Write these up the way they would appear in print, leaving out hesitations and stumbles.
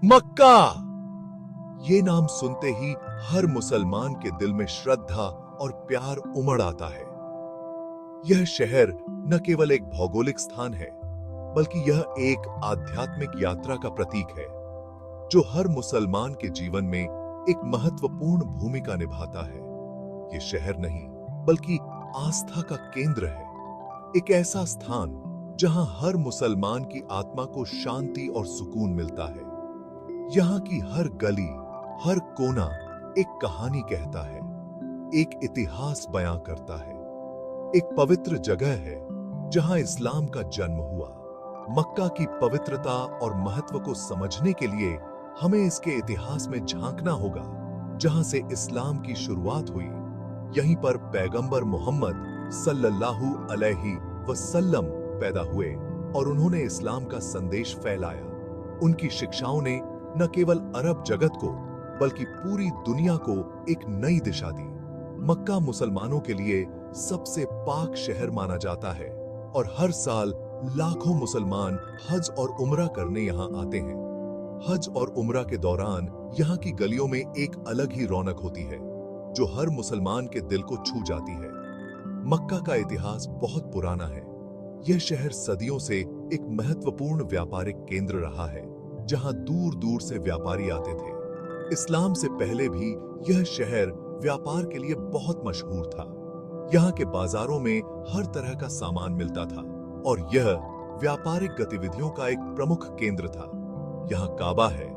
मक्का। ये नाम सुनते ही हर मुसलमान के दिल में श्रद्धा और प्यार उमड़ आता है। यह शहर न केवल एक भौगोलिक स्थान है, बल्कि यह एक आध्यात्मिक यात्रा का प्रतीक है, जो हर मुसलमान के जीवन में एक महत्वपूर्ण भूमिका निभाता है। ये शहर नहीं, बल्कि आस्था का केंद्र है। एक ऐसा स्थान जहां हर मुसलमान की आत्मा को शांति और सुकून मिलता है। यहाँ की हर गली, हर कोना एक कहानी कहता है, एक इतिहास बयां करता है। एक पवित्र जगह है जहां इस्लाम का जन्म हुआ। मक्का की पवित्रता और महत्व को समझने के लिए हमें इसके इतिहास में झांकना होगा। जहां से इस्लाम की शुरुआत हुई, यहीं पर पैगंबर मोहम्मद सल्लल्लाहु अलैहि वसल्लम पैदा हुए और उन्होंने इस्लाम का संदेश फैलाया। उनकी शिक्षाओं ने न केवल अरब जगत को, बल्कि पूरी दुनिया को एक नई दिशा दी। मक्का मुसलमानों के लिए सबसे पाक शहर माना जाता है और हर साल लाखों मुसलमान हज और उम्रा करने यहाँ आते हैं। हज और उम्रा के दौरान यहाँ की गलियों में एक अलग ही रौनक होती है, जो हर मुसलमान के दिल को छू जाती है। मक्का का इतिहास बहुत पुराना है। यह शहर सदियों से एक महत्वपूर्ण व्यापारिक केंद्र रहा है, जहां दूर दूर से व्यापारी आते थे। इस्लाम से पहले भी यह शहर व्यापार के लिए बहुत मशहूर था। यहाँ के बाजारों में हर तरह का सामान मिलता था और यह व्यापारिक गतिविधियों का एक प्रमुख केंद्र था। यहाँ काबा है,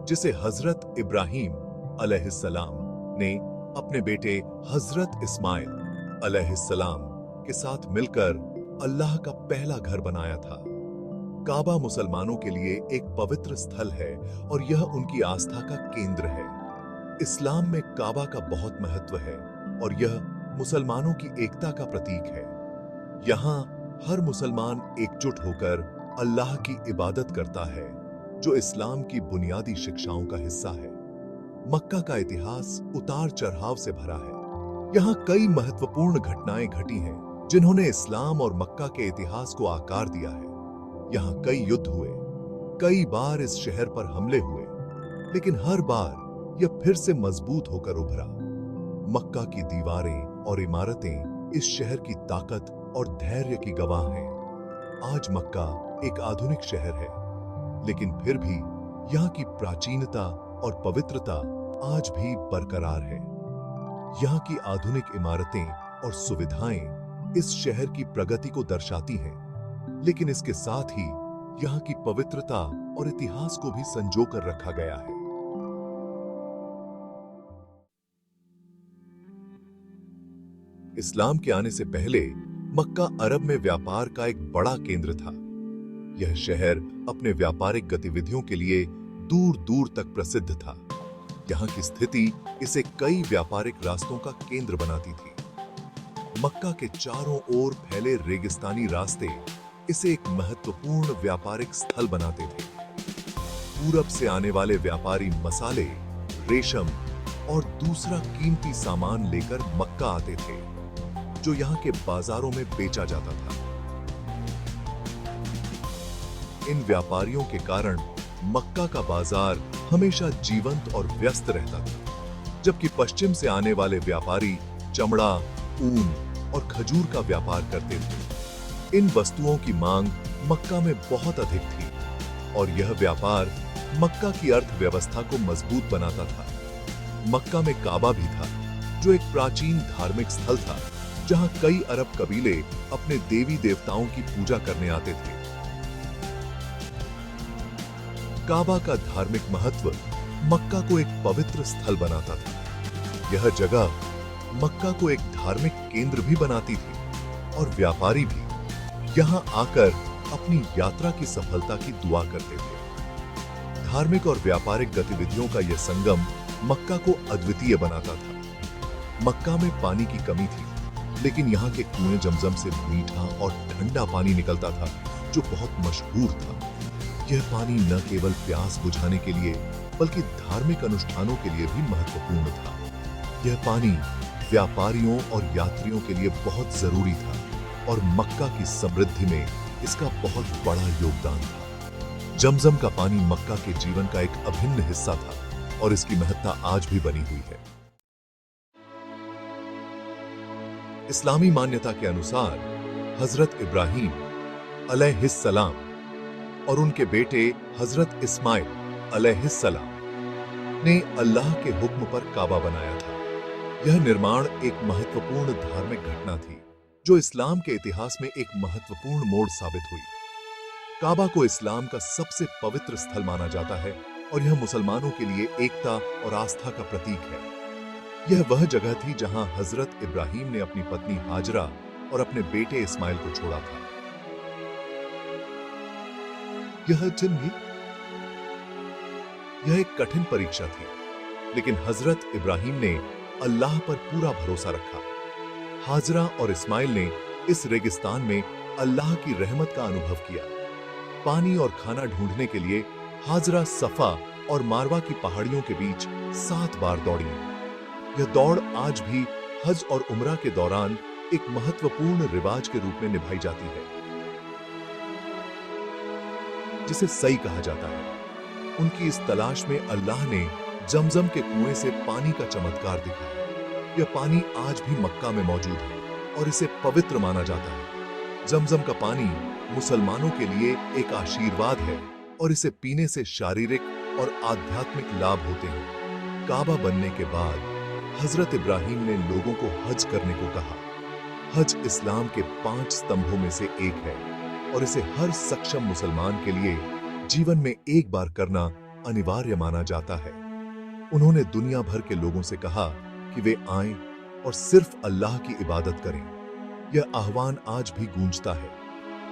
जिसे हजरत इब्राहिम अलैहिस्सलाम ने अपने बेटे हजरत इस्माइल अलैहिस्सलाम के साथ मिलकर अल्लाह का पहला घर बनाया था। काबा मुसलमानों के लिए एक पवित्र स्थल है और यह उनकी आस्था का केंद्र है। इस्लाम में काबा का बहुत महत्व है और यह मुसलमानों की एकता का प्रतीक है। यहाँ हर मुसलमान एकजुट होकर अल्लाह की इबादत करता है, जो इस्लाम की बुनियादी शिक्षाओं का हिस्सा है। मक्का का इतिहास उतार चढ़ाव से भरा है। यहाँ कई महत्वपूर्ण घटनाएं घटी हैं, जिन्होंने इस्लाम और मक्का के इतिहास को आकार दिया है। यहाँ कई युद्ध हुए, कई बार इस शहर पर हमले हुए, लेकिन हर बार यह फिर से मजबूत होकर उभरा। मक्का की दीवारें और इमारतें इस शहर की ताकत और धैर्य की गवाह हैं। आज मक्का एक आधुनिक शहर है, लेकिन फिर भी यहाँ की प्राचीनता और पवित्रता आज भी बरकरार है। यहाँ की आधुनिक इमारतें और सुविधाएं इस शहर की प्रगति को दर्शाती हैं, लेकिन इसके साथ ही यहाँ की पवित्रता और इतिहास को भी संजो कर रखा गया है। इस्लाम के आने से पहले मक्का अरब में व्यापार का एक बड़ा केंद्र था। यह शहर अपने व्यापारिक गतिविधियों के लिए दूर दूर तक प्रसिद्ध था। यहाँ की स्थिति इसे कई व्यापारिक रास्तों का केंद्र बनाती थी। मक्का के चारों ओर फैले रेगिस्तानी रास्ते इसे एक महत्वपूर्ण व्यापारिक स्थल बनाते थे। पूरब से आने वाले व्यापारी मसाले, रेशम और दूसरा कीमती सामान लेकर मक्का आते थे, जो यहाँ के बाजारों में बेचा जाता था। इन व्यापारियों के कारण मक्का का बाजार हमेशा जीवंत और व्यस्त रहता था, जबकि पश्चिम से आने वाले व्यापारी चमड़ा, ऊन और खजूर का व्यापार करते थे। इन वस्तुओं की मांग मक्का में बहुत अधिक थी और यह व्यापार मक्का की अर्थव्यवस्था को मजबूत बनाता था। मक्का में काबा भी था, जो एक प्राचीन धार्मिक स्थल था, जहां कई अरब कबीले अपने देवी देवताओं की पूजा करने आते थे। काबा का धार्मिक महत्व मक्का को एक पवित्र स्थल बनाता था। यह जगह मक्का को एक धार्मिक केंद्र भी बनाती थी और व्यापारी भी यहां आकर अपनी यात्रा की सफलता की दुआ करते थे। धार्मिक और व्यापारिक गतिविधियों का यह संगम मक्का को अद्वितीय बनाता था। मक्का में पानी की कमी थी, लेकिन यहाँ के कुएं जमजम से मीठा और ठंडा पानी निकलता था, जो बहुत मशहूर था। यह पानी न केवल प्यास बुझाने के लिए, बल्कि धार्मिक अनुष्ठानों के लिए भी महत्वपूर्ण था। यह पानी व्यापारियों और यात्रियों के लिए बहुत जरूरी था और मक्का की समृद्धि में इसका बहुत बड़ा योगदान था। जमजम का पानी मक्का के जीवन का एक अभिन्न हिस्सा था और इसकी महत्ता आज भी बनी हुई है। इस्लामी मान्यता के अनुसार हजरत इब्राहिम अलैहिस्सलाम और उनके बेटे हजरत इस्माइल अलैहिस्सलाम ने अल्लाह के हुक्म पर काबा बनाया था। यह निर्माण एक महत्वपूर्ण धार्मिक घटना थी जो इस्लाम के इतिहास में एक महत्वपूर्ण मोड़ साबित हुई। काबा को इस्लाम का सबसे पवित्र स्थल माना जाता है और यह मुसलमानों के लिए एकता और आस्था का प्रतीक है। यह वह जगह थी जहां हजरत इब्राहिम ने अपनी पत्नी हाजरा और अपने बेटे इस्माइल को छोड़ा था। यह चिन्ह यह एक कठिन परीक्षा थी, लेकिन हजरत इब्राहिम ने अल्लाह पर पूरा भरोसा रखा। हाजरा और इस्माइल ने इस रेगिस्तान में अल्लाह की रहमत का अनुभव किया। पानी और खाना ढूंढने के लिए हाजरा सफा और मारवा की पहाड़ियों के बीच 7 बार दौड़ी। यह दौड़ आज भी हज और उम्रा के दौरान एक महत्वपूर्ण रिवाज के रूप में निभाई जाती है, जिसे सही कहा जाता है। उनकी इस तलाश में अल्लाह ने जमजम के कुएं से पानी का चमत्कार दिखाया। यह पानी आज भी मक्का में मौजूद है और इसे पवित्र माना जाता है। जमजम का पानी मुसलमानों के लिए एक आशीर्वाद है और इसे पीने से शारीरिक और आध्यात्मिक लाभ होते हैं। काबा बनने के बाद हजरत इब्राहिम ने लोगों को हज करने को कहा। हज इस्लाम के 5 स्तंभों में से एक है और इसे हर सक्षम मुसलमान के लिए जीवन में एक बार करना अनिवार्य माना जाता है। उन्होंने दुनिया भर के लोगों से कहा कि वे आएं और सिर्फ अल्लाह की इबादत करें। यह आह्वान आज भी गूंजता है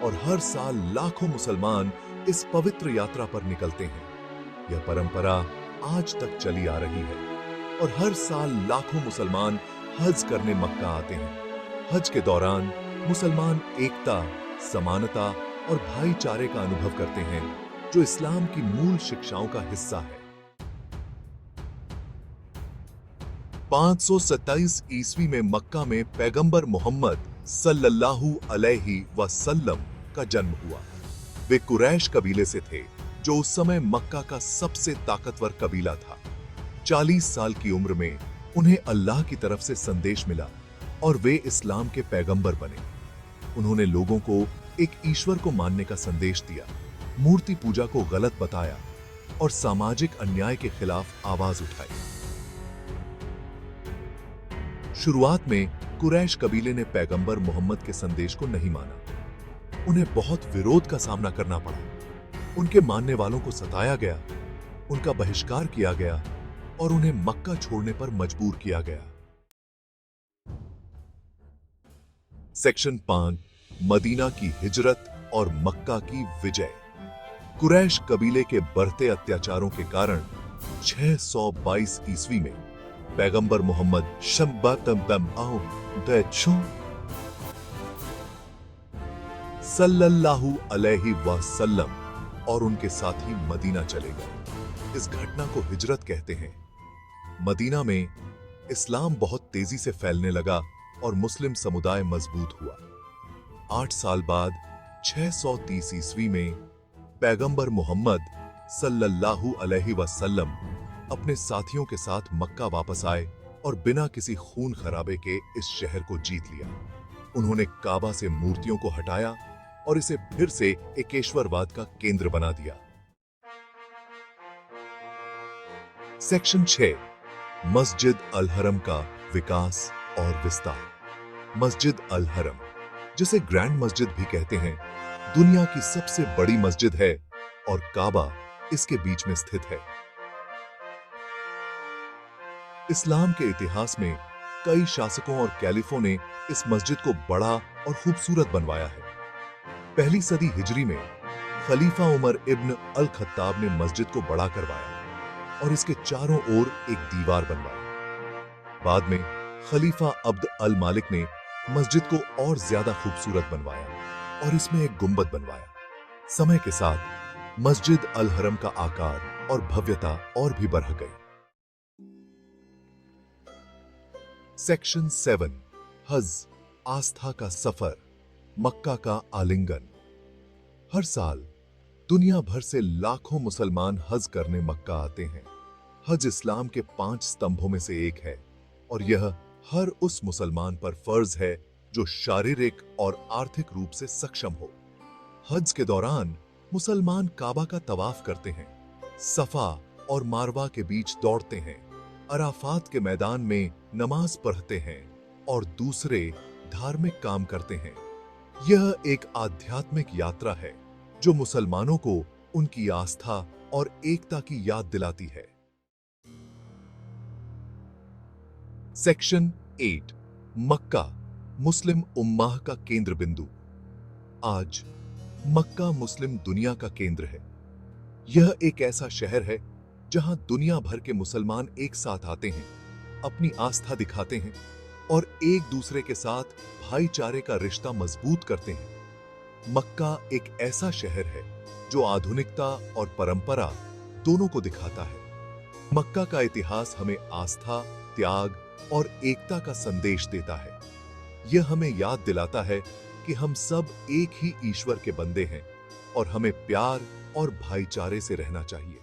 और हर साल लाखों मुसलमान इस पवित्र यात्रा पर निकलते हैं। यह परंपरा आज तक चली आ रही है और हर साल लाखों मुसलमान हज करने मक्का आते हैं। हज के दौरान मुसलमान एकता, समानता और भाईचारे का अनुभव करते हैं, जो इस्लाम की मूल शिक्षाओं का हिस्सा है। 527 ईस्वी में मक्का में पैगंबर मोहम्मद सल्लल्लाहु अलैहि वसल्लम का जन्म हुआ। वे कुरैश कबीले से थे, जो उस समय मक्का का सबसे ताकतवर कबीला था। 40 साल की उम्र में उन्हें अल्लाह की तरफ से संदेश मिला और वे इस्लाम के पैगंबर बने। उन्होंने लोगों को एक ईश्वर को मानने का संदेश दिया, मूर्ति पूजा को गलत बताया और सामाजिक अन्याय के खिलाफ आवाज उठाई। शुरुआत में कुरैश कबीले ने पैगंबर मोहम्मद के संदेश को नहीं माना। उन्हें बहुत विरोध का सामना करना पड़ा। उनके मानने वालों को सताया गया, उनका बहिष्कार किया गया और उन्हें मक्का छोड़ने पर मजबूर किया गया। सेक्शन 5, मदीना की हिजरत और मक्का की विजय। कुरैश कबीले के बढ़ते अत्याचारों के कारण 622 ईस्वी में पैगंबर मोहम्मद सल्लल्लाहु अलैहि वसल्लम और उनके साथी मदीना चले गए। इस घटना को हिजरत कहते हैं। मदीना में इस्लाम बहुत तेजी से फैलने लगा और मुस्लिम समुदाय मजबूत हुआ। 8 साल बाद 630 ईस्वी में पैगंबर मोहम्मद सल्लल्लाहु अलैहि वसल्लम अपने साथियों के साथ मक्का वापस आए और बिना किसी खून खराबे के इस शहर को जीत लिया। उन्होंने काबा से मूर्तियों को हटाया और इसे फिर से एकेश्वरवाद का केंद्र बना दिया। सेक्शन 6, मस्जिद अल हरम का विकास और विस्तार। मस्जिद अल हरम, जिसे ग्रैंड मस्जिद भी कहते हैं, दुनिया की सबसे बड़ी मस्जिद है और काबा इसके बीच में स्थित है। इस्लाम के इतिहास में कई शासकों और कैलिफों ने इस मस्जिद को बड़ा और खूबसूरत बनवाया है। पहली सदी हिजरी में खलीफा उमर इब्न अल खत्ताब ने मस्जिद को बड़ा करवाया और इसके चारों ओर एक दीवार बनवाई। बाद में खलीफा अब्द अल मालिक ने मस्जिद को और ज्यादा खूबसूरत बनवाया और इसमें एक गुंबद बनवाया। समय के साथ मस्जिद अल हरम का आकार और भव्यता और भी बढ़ गई। सेक्शन 7, हज, आस्था का सफर, मक्का का आलिंगन। हर साल दुनिया भर से लाखों मुसलमान हज करने मक्का आते हैं। हज इस्लाम के 5 स्तंभों में से एक है और यह हर उस मुसलमान पर फर्ज है जो शारीरिक और आर्थिक रूप से सक्षम हो। हज के दौरान मुसलमान काबा का तवाफ करते हैं, सफा और मारवा के बीच दौड़ते हैं, अराफात के मैदान में नमाज पढ़ते हैं और दूसरे धार्मिक काम करते हैं। यह एक आध्यात्मिक यात्रा है जो मुसलमानों को उनकी आस्था और एकता की याद दिलाती है। सेक्शन 8 मक्का मुस्लिम उम्माह का केंद्र बिंदु। आज मक्का मुस्लिम दुनिया का केंद्र है। यह एक ऐसा शहर है जहां दुनिया भर के मुसलमान एक साथ आते हैं, अपनी आस्था दिखाते हैं और एक दूसरे के साथ भाईचारे का रिश्ता मजबूत करते हैं। मक्का एक ऐसा शहर है जो आधुनिकता और परंपरा दोनों को दिखाता है। मक्का का इतिहास हमें आस्था, त्याग और एकता का संदेश देता है। यह हमें याद दिलाता है कि हम सब एक ही ईश्वर के बंदे हैं और हमें प्यार और भाईचारे से रहना चाहिए।